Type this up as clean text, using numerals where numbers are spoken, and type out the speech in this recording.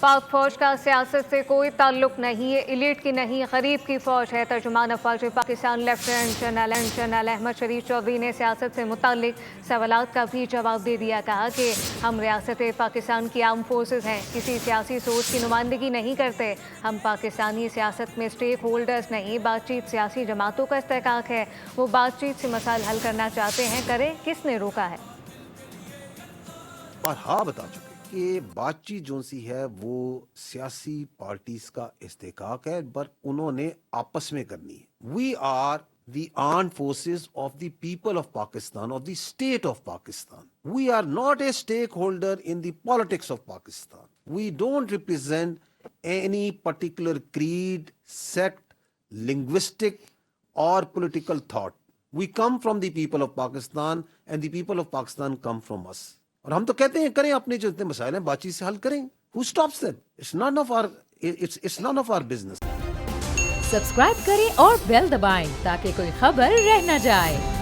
پاک فوج کا سیاست سے کوئی تعلق نہیں ہے، ایلیٹ کی نہیں غریب کی فوج ہے۔ ترجمان افواج پاکستان لیفٹیننٹ جنرل احمد شریف چودھری نے سیاست سے متعلق سوالات کا بھی جواب دے دیا۔ کہا کہ ہم ریاست پاکستان کی آرم فورسز ہیں، کسی سیاسی سوچ کی نمائندگی نہیں کرتے۔ ہم پاکستانی سیاست میں اسٹیک ہولڈرز نہیں، بات چیت سیاسی جماعتوں کا استحقاق ہے۔ وہ بات چیت سے مسائل حل کرنا چاہتے ہیں، کریں، کس نے روکا ہے؟ اور ہاں بتا چکے کہ بات چیت جو سی ہے وہ سیاسی پارٹیز کا استحقاق ہے، پر انہوں نے آپس میں کرنی ہے۔ We are the armed forces of the people of Pakistan, of the state of Pakistan. We are not a stakeholder in the politics of Pakistan. We don't represent any particular creed, sect, linguistic اور political thought. We come from the people of Pakistan and the people of Pakistan come from us. اور ہم تو کہتے ہیں کریں، اپنے جو اتنے مسائل ہیں بات چیت سے حل کریں۔ Who stops them? It's none of our business. Subscribe کریں اور بیل دبائیں تاکہ کوئی خبر رہ نہ جائے۔